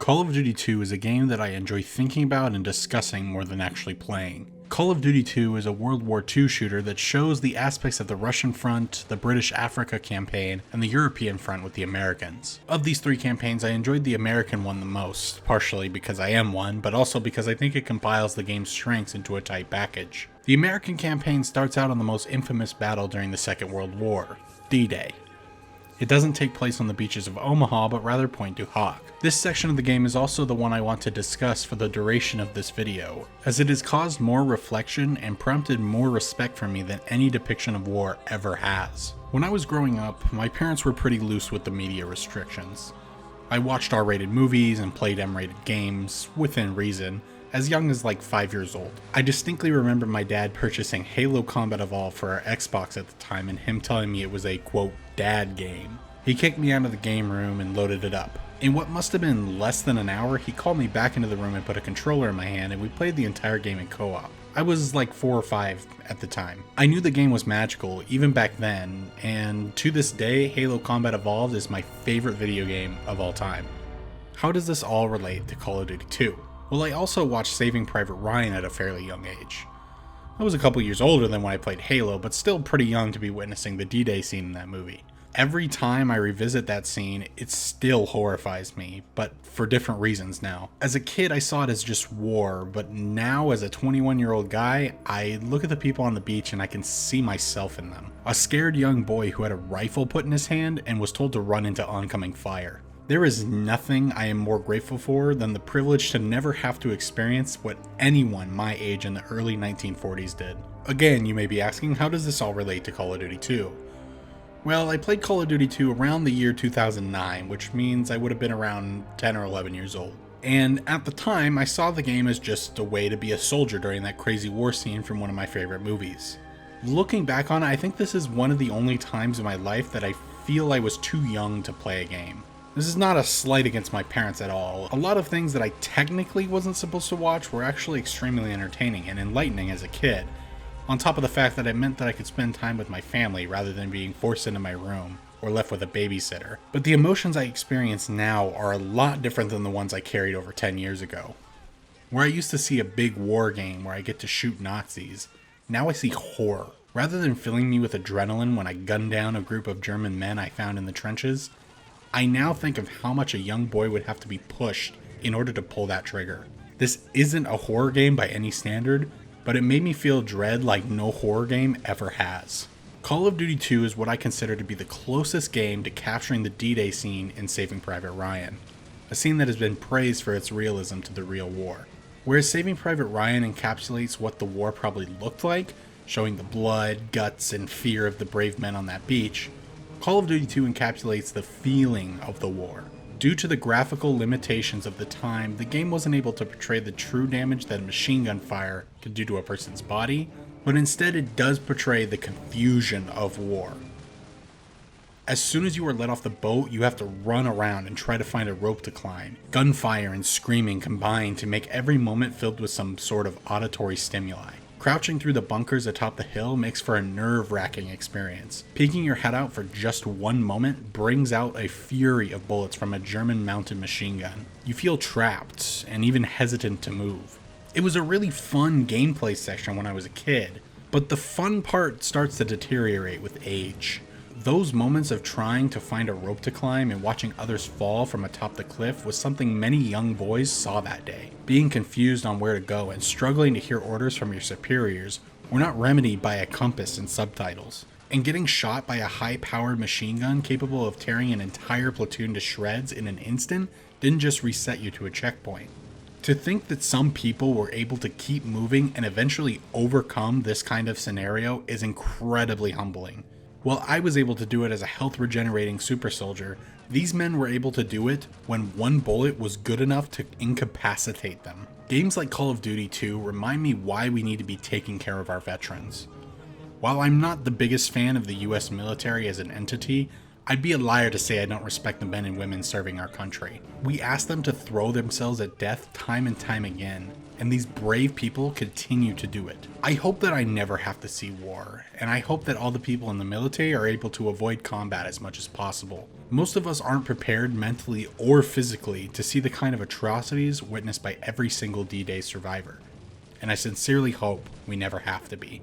Call of Duty 2 is a game that I enjoy thinking about and discussing more than actually playing. Call of Duty 2 is a World War II shooter that shows the aspects of the Russian front, the British Africa campaign, and the European front with the Americans. Of these three campaigns, I enjoyed the American one the most, partially because I am one, but also because I think it compiles the game's strengths into a tight package. The American campaign starts out on the most infamous battle during the Second World War, D-Day. It doesn't take place on the beaches of Omaha, but rather Pointe du Hoc. This section of the game is also the one I want to discuss for the duration of this video, as it has caused more reflection and prompted more respect for me than any depiction of war ever has. When I was growing up, my parents were pretty loose with the media restrictions. I watched R-rated movies and played M-rated games, within reason, as young as like 5 years old. I distinctly remember my dad purchasing Halo Combat Evolved for our Xbox at the time and him telling me it was a, quote, dad game. He kicked me out of the game room and loaded it up. In what must have been less than an hour, he called me back into the room and put a controller in my hand and we played the entire game in co-op. I was like 4 or 5 at the time. I knew the game was magical, even back then, and to this day, Halo Combat Evolved is my favorite video game of all time. How does this all relate to Call of Duty 2? Well, I also watched Saving Private Ryan at a fairly young age. I was a couple years older than when I played Halo, but still pretty young to be witnessing the D-Day scene in that movie. Every time I revisit that scene, it still horrifies me, but for different reasons now. As a kid, I saw it as just war, but now as a 21-year-old guy, I look at the people on the beach and I can see myself in them. A scared young boy who had a rifle put in his hand and was told to run into oncoming fire. There is nothing I am more grateful for than the privilege to never have to experience what anyone my age in the early 1940s did. Again, you may be asking, how does this all relate to Call of Duty 2? Well, I played Call of Duty 2 around the year 2009, which means I would have been around 10 or 11 years old. And at the time, I saw the game as just a way to be a soldier during that crazy war scene from one of my favorite movies. Looking back on it, I think this is one of the only times in my life that I feel I was too young to play a game. This is not a slight against my parents at all. A lot of things that I technically wasn't supposed to watch were actually extremely entertaining and enlightening as a kid, on top of the fact that it meant that I could spend time with my family rather than being forced into my room or left with a babysitter. But the emotions I experience now are a lot different than the ones I carried over 10 years ago. Where I used to see a big war game where I get to shoot Nazis, now I see horror. Rather than filling me with adrenaline when I gunned down a group of German men I found in the trenches, I now think of how much a young boy would have to be pushed in order to pull that trigger. This isn't a horror game by any standard, but it made me feel dread like no horror game ever has. Call of Duty 2 is what I consider to be the closest game to capturing the D-Day scene in Saving Private Ryan, a scene that has been praised for its realism to the real war. Whereas Saving Private Ryan encapsulates what the war probably looked like, showing the blood, guts, and fear of the brave men on that beach, Call of Duty 2 encapsulates the feeling of the war. Due to the graphical limitations of the time, the game wasn't able to portray the true damage that machine gun fire could do to a person's body, but instead it does portray the confusion of war. As soon as you are let off the boat, you have to run around and try to find a rope to climb. Gunfire and screaming combine to make every moment filled with some sort of auditory stimuli. Crouching through the bunkers atop the hill makes for a nerve-wracking experience. Peeking your head out for just one moment brings out a fury of bullets from a German mounted machine gun. You feel trapped and even hesitant to move. It was a really fun gameplay section when I was a kid, but the fun part starts to deteriorate with age. Those moments of trying to find a rope to climb and watching others fall from atop the cliff was something many young boys saw that day. Being confused on where to go and struggling to hear orders from your superiors were not remedied by a compass and subtitles. And getting shot by a high-powered machine gun capable of tearing an entire platoon to shreds in an instant didn't just reset you to a checkpoint. To think that some people were able to keep moving and eventually overcome this kind of scenario is incredibly humbling. While I was able to do it as a health regenerating super soldier, these men were able to do it when one bullet was good enough to incapacitate them. Games like Call of Duty 2 remind me why we need to be taking care of our veterans. While I'm not the biggest fan of the US military as an entity, I'd be a liar to say I don't respect the men and women serving our country. We ask them to throw themselves at death time and time again, and these brave people continue to do it. I hope that I never have to see war, and I hope that all the people in the military are able to avoid combat as much as possible. Most of us aren't prepared mentally or physically to see the kind of atrocities witnessed by every single D-Day survivor, and I sincerely hope we never have to be.